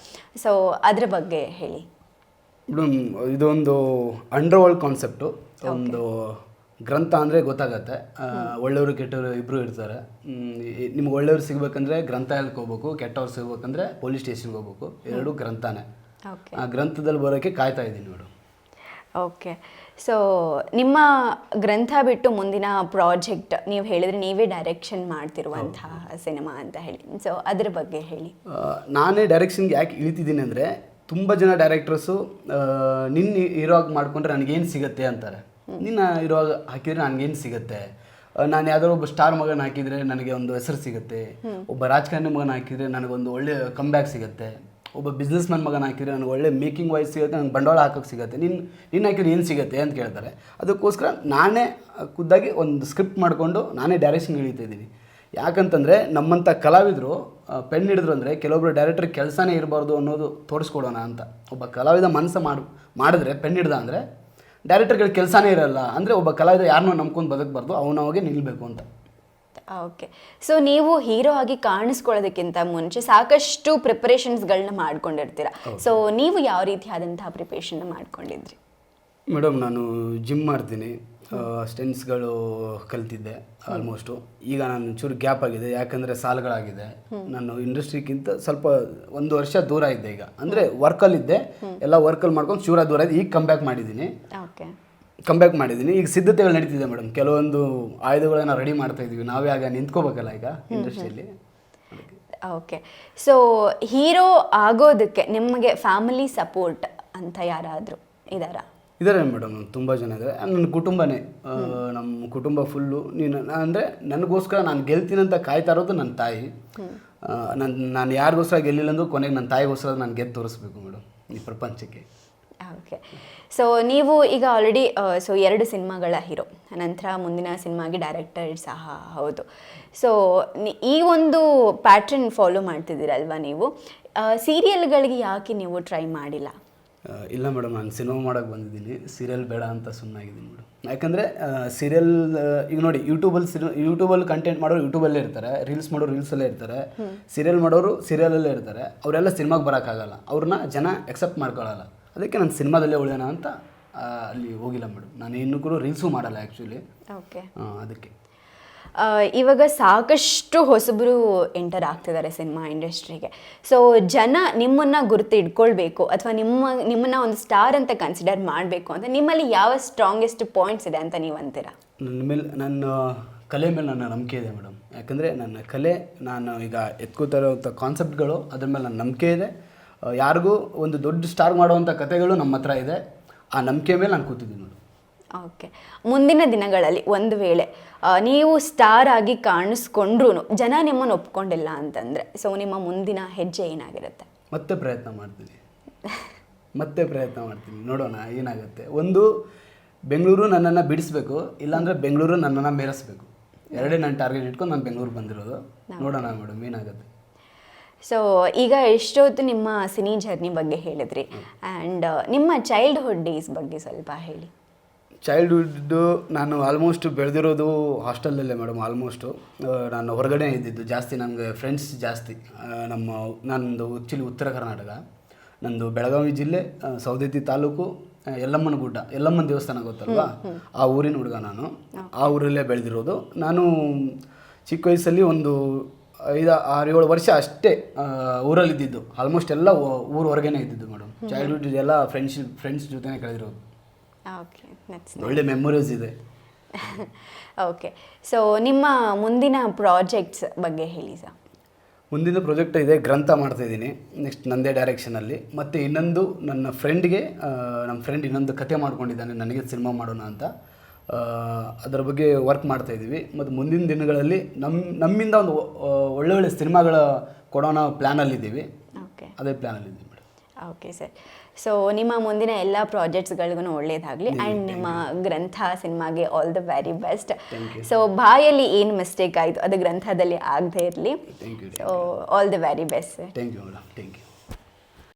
ಸೊ ಅದರ ಬಗ್ಗೆ ಹೇಳಿ ಮೇಡಮ್. ಇದೊಂದು ಅಂಡರ್ ವರ್ಲ್ಡ್ ಕಾನ್ಸೆಪ್ಟು. ಒಂದು ಗ್ರಂಥ ಅಂದರೆ ಗೊತ್ತಾಗತ್ತೆ, ಒಳ್ಳೆಯವರು ಕೆಟ್ಟವರು ಇಬ್ಬರು ಇರ್ತಾರೆ. ನಿಮ್ಗೆ ಒಳ್ಳೆಯವ್ರು ಸಿಗಬೇಕಂದ್ರೆ ಗ್ರಂಥಾಲಯಕ್ಕೆ ಹೋಗ್ಬೇಕು, ಕೆಟ್ಟವ್ರು ಸಿಗ್ಬೇಕಂದ್ರೆ ಪೊಲೀಸ್ ಸ್ಟೇಷನ್ಗೆ ಹೋಗ್ಬೇಕು. ಎರಡೂ ಗ್ರಂಥನೇ. ಆ ಗ್ರಂಥದಲ್ಲಿ ಬರೋಕ್ಕೆ ಕಾಯ್ತಾ ಇದ್ದೀನಿ ಮೇಡಮ್. ಓಕೆ, ಸೊ ನಿಮ್ಮ ಗ್ರಂಥ ಬಿಟ್ಟು ಮುಂದಿನ ಪ್ರಾಜೆಕ್ಟ್ ನೀವು ಹೇಳಿದರೆ ನೀವೇ ಡೈರೆಕ್ಷನ್ ಮಾಡ್ತಿರುವಂತಹ ಸಿನಿಮಾ ಅಂತ ಹೇಳಿ, ಸೊ ಅದ್ರ ಬಗ್ಗೆ ಹೇಳಿ. ನಾನೇ ಡೈರೆಕ್ಷನ್ಗೆ ಯಾಕೆ ಇಳಿತಿದ್ದೀನಿ ಅಂದರೆ, ತುಂಬ ಜನ ಡೈರೆಕ್ಟರ್ಸು ನಿನ್ನ ಹೀರೋ ಆಗಿ ಮಾಡಿಕೊಂಡ್ರೆ ನನಗೇನು ಸಿಗುತ್ತೆ ಅಂತಾರೆ. ನಿನ್ನ ಹೀರೋ ಆಗಿ ಹಾಕಿದರೆ ನನಗೇನು ಸಿಗುತ್ತೆ, ನಾನು ಯಾವ್ದಾದ್ರು ಒಬ್ಬ ಸ್ಟಾರ್ ಮಗನ ಹಾಕಿದರೆ ನನಗೆ ಒಂದು ಹೆಸರು ಸಿಗುತ್ತೆ, ಒಬ್ಬ ರಾಜಕಾರಣಿ ಮಗನ ಹಾಕಿದರೆ ನನಗೊಂದು ಒಳ್ಳೆ ಕಮ್ಬ್ಯಾಕ್ ಸಿಗುತ್ತೆ, ಒಬ್ಬ ಬಿಸ್ನೆಸ್ ಮ್ಯಾನ್ ಮಗನ ಹಾಕಿದರೆ ನನಗೆ ಒಳ್ಳೆ ಮೇಕಿಂಗ್ ವೈಸ್ ಸಿಗುತ್ತೆ, ನನಗೆ ಬಂಡವಾಳ ಹಾಕೋಕ್ಕೆ ಸಿಗುತ್ತೆ, ನಿನ್ನ ಹಾಕಿದ್ರೆ ಏನು ಸಿಗುತ್ತೆ ಅಂತ ಕೇಳ್ತಾರೆ. ಅದಕ್ಕೋಸ್ಕರ ನಾನೇ ಖುದ್ದಾಗಿ ಒಂದು ಸ್ಕ್ರಿಪ್ಟ್ ಮಾಡಿಕೊಂಡು ನಾನೇ ಡೈರೆಕ್ಷನ್ ಇಳಿತಾ ಇದ್ದೀನಿ. ಯಾಕಂತಂದರೆ ನಮ್ಮಂಥ ಕಲಾವಿದರು ಪೆನ್ ಹಿಡಿದ್ರು ಅಂದರೆ ಕೆಲವೊಬ್ಬರು ಡೈರೆಕ್ಟರ್ ಕೆಲಸನೇ ಇರಬಾರ್ದು ಅನ್ನೋದು ತೋರಿಸ್ಕೊಡೋಣ ಅಂತ. ಒಬ್ಬ ಕಲಾವಿದ ಮನಸ್ಸು ಮಾಡಿದ್ರೆ ಪೆನ್ ಹಿಡ್ದ ಅಂದರೆ ಡೈರೆಕ್ಟರ್ಗಳಿಗೆ ಕೆಲಸನೇ ಇರಲ್ಲ. ಅಂದರೆ ಒಬ್ಬ ಕಲಾವಿದ ಯಾರನ್ನೂ ನಂಬ್ಕೊಂಡು ಬದುಕಬಾರ್ದು, ಅವನವಾಗೆ ನಿಲ್ಲಬೇಕು ಅಂತ. ಓಕೆ, ಸೊ ನೀವು ಹೀರೋ ಆಗಿ ಕಾಣಿಸ್ಕೊಳ್ಳೋದಕ್ಕಿಂತ ಮುಂಚೆ ಸಾಕಷ್ಟು ಪ್ರಿಪರೇಷನ್ಸ್ಗಳನ್ನ ಮಾಡ್ಕೊಂಡಿರ್ತೀರ. ಸೊ ನೀವು ಯಾವ ರೀತಿಯಾದಂತಹ ಪ್ರಿಪರೇಷನ್ನ ಮಾಡ್ಕೊಂಡಿದ್ರಿ? ಮೇಡಮ್, ನಾನು ಜಿಮ್ ಮಾಡ್ತೀನಿ, ಸ್ಟೆನ್ಸ್ಗಳು ಕಲ್ತಿದ್ದೆ ಆಲ್ಮೋಸ್ಟು. ಈಗ ನಾನು ಚೂರು ಗ್ಯಾಪ್ ಆಗಿದೆ, ಯಾಕಂದರೆ ಸಾಲಗಳಾಗಿದೆ. ನಾನು ಇಂಡಸ್ಟ್ರಿಗಿಂತ ಸ್ವಲ್ಪ 1 ವರ್ಷ ದೂರ ಇದ್ದೆ. ಈಗ ಅಂದರೆ ವರ್ಕಲ್ಲಿದ್ದೆ, ಎಲ್ಲ ವರ್ಕಲ್ಲಿ ಮಾಡ್ಕೊಂಡು ಚೂರ ದೂರ ಇದ್ದೆ. ಈಗ ಕಂಬ್ಯಾಕ್ ಮಾಡಿದ್ದೀನಿ. ಈಗ ಸಿದ್ಧತೆಗಳು ನಡೀತಿದೆ ಮೇಡಮ್. ಕೆಲವೊಂದು ಆಯುಧಗಳನ್ನ ರೆಡಿ ಮಾಡ್ತಾ ಇದ್ದೀವಿ. ನಾವೇ ಆಗ ನಿಂತ್ಕೋಬೇಕಲ್ಲ ಈಗ ಇಂಡಸ್ಟ್ರಿಯಲ್ಲಿ. ಓಕೆ, ಸೊ ಹೀರೋ ಆಗೋದಕ್ಕೆ ನಿಮಗೆ ಫ್ಯಾಮಿಲಿ ಸಪೋರ್ಟ್ ಅಂತ ಯಾರಾದರೂ ಇದ್ದಾರಾ? ಇದ್ದಾರೆ ಮೇಡಮ್, ತುಂಬ ಜನ ಇದ್ದಾರೆ. ನನ್ನ ಕುಟುಂಬನೇ, ನಮ್ಮ ಕುಟುಂಬ ಫುಲ್ಲು. ಅಂದರೆ ನನಗೋಸ್ಕರ ನಾನು ಗೆಲ್ತೀನಂತ ಕಾಯ್ತಾ ಇರೋದು ನನ್ನ ತಾಯಿ. ನಾನು ಯಾರಿಗೋಸ್ಕರ ಗೆಲ್ಲಿಲ್ಲ ಅಂದರೂ ಕೊನೆಗೆ ನನ್ನ ತಾಯಿಗೋಸ್ಕರ ನಾನು ಗೆದ್ದು ತೋರಿಸ್ಬೇಕು ಮೇಡಮ್ ಈ ಪ್ರಪಂಚಕ್ಕೆ. ಓಕೆ, ಸೊ ನೀವು ಈಗ ಆಲ್ರೆಡಿ 2 ಸಿನಿಮಾಗಳ ಹೀರೋ, ನಂತರ ಮುಂದಿನ ಸಿನಿಮಾಗೆ ಡೈರೆಕ್ಟರ್ ಸಹ ಹೌದು. ಸೊ ಈ ಒಂದು ಪ್ಯಾಟ್ರನ್ ಫಾಲೋ ಮಾಡ್ತಿದ್ದೀರಲ್ವಾ ನೀವು? ಸೀರಿಯಲ್ಗಳಿಗೆ ಯಾಕೆ ನೀವು ಟ್ರೈ ಮಾಡಿಲ್ಲ? ಇಲ್ಲ ಮೇಡಮ್, ನಾನು ಸಿನಿಮಾ ಮಾಡೋಕ್ಕೆ ಬಂದಿದ್ದೀನಿ, ಸೀರಿಯಲ್ ಬೇಡ ಅಂತ ಸುಮ್ಮನಾಗಿದ್ದೀನಿ ಮೇಡಮ್. ಯಾಕಂದರೆ ಸೀರಿಯಲ್ ಈಗ ನೋಡಿ ಯೂಟ್ಯೂಬಲ್ಲಿ ಕಂಟೆಂಟ್ ಮಾಡೋರು ಯೂಟ್ಯೂಬಲ್ಲೇ ಇರ್ತಾರೆ, ರೀಲ್ಸ್ ಮಾಡೋರು ರೀಲ್ಸಲ್ಲೇ ಇರ್ತಾರೆ, ಸೀರಿಯಲ್ ಮಾಡೋರು ಸೀರಿಯಲಲ್ಲೇ ಇರ್ತಾರೆ. ಅವರೆಲ್ಲ ಸಿನಿಮಾಗೆ ಬರೋಕ್ಕಾಗಲ್ಲ, ಅವ್ರನ್ನ ಜನ ಎಕ್ಸೆಪ್ಟ್ ಮಾಡ್ಕೊಳ್ಳಲ್ಲ. ಅದಕ್ಕೆ ನಾನು ಸಿನಿಮಾದಲ್ಲೇ ಉಳಿಯೋಣ ಅಂತ ಅಲ್ಲಿ ಹೋಗಿಲ್ಲ ಮೇಡಮ್. ನಾನು ಇನ್ನೂ ಕೂಡ ರೀಲ್ಸು ಮಾಡಲ್ಲ ಆ್ಯಕ್ಚುಲಿ. ಓಕೆ. ಅದಕ್ಕೆ ಇವಾಗ ಸಾಕಷ್ಟು ಹೊಸಬರು ಎಂಟರ್ ಆಗ್ತಿದ್ದಾರೆ ಸಿನಿಮಾ ಇಂಡಸ್ಟ್ರಿಗೆ. ಸೊ ಜನ ನಿಮ್ಮನ್ನು ಗುರುತು ಇಟ್ಕೊಳ್ಬೇಕು ಅಥವಾ ನಿಮ್ಮನ್ನ ಒಂದು ಸ್ಟಾರ್ ಅಂತ ಕನ್ಸಿಡರ್ ಮಾಡಬೇಕು ಅಂತ ನಿಮ್ಮಲ್ಲಿ ಯಾವ ಸ್ಟ್ರಾಂಗೆಸ್ಟ್ ಪಾಯಿಂಟ್ಸ್ ಇದೆ ಅಂತ ನೀವು ಅಂತೀರಾ? ನನ್ನ ಕಲೆ ಮೇಲೆ ನನ್ನ ನಂಬಿಕೆ ಇದೆ ಮೇಡಮ್. ಯಾಕಂದರೆ ನನ್ನ ಕಲೆ, ನಾನು ಈಗ ಎತ್ಕೋತಿರೋಂಥ ಕಾನ್ಸೆಪ್ಟ್ಗಳು, ಅದ್ರ ಮೇಲೆ ನನ್ನ ನಂಬಿಕೆ ಇದೆ. ಯಾರಿಗೂ ಒಂದು ದೊಡ್ಡ ಸ್ಟಾರ್ ಮಾಡುವಂಥ ಕಥೆಗಳು ನಮ್ಮ ಹತ್ರ ಇದೆ. ಆ ನಂಬಿಕೆ ಮೇಲೆ ನಾನು ಕೂತಿದ್ದೀನಿ ಮೇಡಮ್. ಓಕೆ. ಮುಂದಿನ ದಿನಗಳಲ್ಲಿ ಒಂದು ವೇಳೆ ನೀವು ಸ್ಟಾರ್ ಆಗಿ ಕಾಣಿಸ್ಕೊಂಡ್ರೂ ಜನ ನಿಮ್ಮನ್ನು ಒಪ್ಕೊಂಡಿಲ್ಲ ಅಂತಂದರೆ, ಸೊ ನಿಮ್ಮ ಮುಂದಿನ ಹೆಜ್ಜೆ ಏನಾಗಿರುತ್ತೆ? ಮತ್ತೆ ಪ್ರಯತ್ನ ಮಾಡ್ತೀನಿ ನೋಡೋಣ ಏನಾಗುತ್ತೆ. ಒಂದು, ಬೆಂಗಳೂರು ನನ್ನನ್ನು ಬಿಡಿಸ್ಬೇಕು, ಇಲ್ಲಾಂದರೆ ಬೆಂಗಳೂರು ನನ್ನನ್ನು ಮೇರಿಸ್ಬೇಕು. ಎರಡೇ ನನ್ನ ಟಾರ್ಗೆಟ್ ಇಟ್ಕೊಂಡು ನಾನು ಬೆಂಗಳೂರು ಬಂದಿರೋದು. ನೋಡೋಣ ಮೇಡಮ್ ಏನಾಗುತ್ತೆ. ಸೊ ಈಗ ಎಷ್ಟೊತ್ತು ನಿಮ್ಮ ಸಿನಿ ಜರ್ನಿ ಬಗ್ಗೆ ಹೇಳಿದ್ರಿ, ಆ್ಯಂಡ್ ನಿಮ್ಮ ಚೈಲ್ಡ್ಹುಡ್ ಡೇಸ್ ಬಗ್ಗೆ ಸ್ವಲ್ಪ ಹೇಳಿ. ಚೈಲ್ಡ್ಹುಡ್ಡು ನಾನು ಆಲ್ಮೋಸ್ಟ್ ಬೆಳೆದಿರೋದು ಹಾಸ್ಟೆಲಲ್ಲೇ ಮೇಡಮ್. ಆಲ್ಮೋಸ್ಟು ನಾನು ಹೊರಗಡೆ ಇದ್ದಿದ್ದು ಜಾಸ್ತಿ. ನನಗೆ ಫ್ರೆಂಡ್ಸ್ ಜಾಸ್ತಿ. ನಂದು ಆ್ಯಕ್ಚುಲಿ ಉತ್ತರ ಕರ್ನಾಟಕ, ನಂದು ಬೆಳಗಾವಿ ಜಿಲ್ಲೆ, ಸವದತ್ತಿ ತಾಲೂಕು, ಯಲ್ಲಮ್ಮನ ದೇವಸ್ಥಾನ ಗೊತ್ತಲ್ವಾ, ಆ ಊರಿನ ಹುಡುಗ ನಾನು. ಆ ಊರಲ್ಲೇ ಬೆಳೆದಿರೋದು. ನಾನು ಚಿಕ್ಕ ವಯಸ್ಸಲ್ಲಿ ಒಂದು 5-6-7 ವರ್ಷ ಅಷ್ಟೇ ಊರಲ್ಲಿದ್ದಿದ್ದು. ಆಲ್ಮೋಸ್ಟ್ ಎಲ್ಲ ಊರು ಹೊರಗೇನೆ ಇದ್ದಿದ್ದು ಮೇಡಮ್. ಚೈಲ್ಡ್ಹುಡ್ ಎಲ್ಲ ಫ್ರೆಂಡ್ಸ್ ಜೊತೆನೇ ಕಳೆದಿರೋದು. ಓಕೆ, ಒಳ್ಳೆ ಮೆಮೊರೀಸ್ ಇದೆ. ಓಕೆ. ಸೊ ನಿಮ್ಮ ಮುಂದಿನ ಪ್ರಾಜೆಕ್ಟ್ಸ್ ಬಗ್ಗೆ ಹೇಳಿ ಸರ್. ಮುಂದಿನ ಪ್ರಾಜೆಕ್ಟ್ ಇದೆ, ಗ್ರಂಥ ಮಾಡ್ತಾಯಿದ್ದೀನಿ ನೆಕ್ಸ್ಟ್ ನಂದೇ ಡೈರೆಕ್ಷನಲ್ಲಿ. ಮತ್ತು ಇನ್ನೊಂದು ನಮ್ಮ ಫ್ರೆಂಡ್ ಇನ್ನೊಂದು ಕತೆ ಮಾಡ್ಕೊಂಡಿದ್ದಾನೆ, ನನಗೆ ಸಿನಿಮಾ ಮಾಡೋಣ ಅಂತ. ಅದರ ಬಗ್ಗೆ ವರ್ಕ್ ಮಾಡ್ತಾಯಿದ್ದೀವಿ. ಮತ್ತು ಮುಂದಿನ ದಿನಗಳಲ್ಲಿ ನಮ್ಮಿಂದ ಒಂದು ಒಳ್ಳೊಳ್ಳೆ ಸಿನಿಮಾಗಳ ಕೊಡೋಣ ಪ್ಲ್ಯಾನಲ್ಲಿದ್ದೀವಿ. ಓಕೆ, ಅದೇ ಪ್ಲ್ಯಾನಲ್ಲಿದ್ದೀವಿ ಮೇಡಮ್. Okay sir. ಸೊ ನಿಮ್ಮ ಮುಂದಿನ ಎಲ್ಲ ಪ್ರಾಜೆಕ್ಟ್ಸ್ಗಳಿಗೂ ಒಳ್ಳೇದಾಗಲಿ, ಆ್ಯಂಡ್ ನಿಮ್ಮ ಗ್ರಂಥ ಸಿನಿಮಾಗೆ all the very best. So ಬಾಯಲ್ಲಿ ಏನು ಮಿಸ್ಟೇಕ್ ಆಯಿತು ಅದು ಗ್ರಂಥದಲ್ಲಿ ಆಗದೆ ಇರಲಿ. So all the very best sir. Thank you madam. Thank you.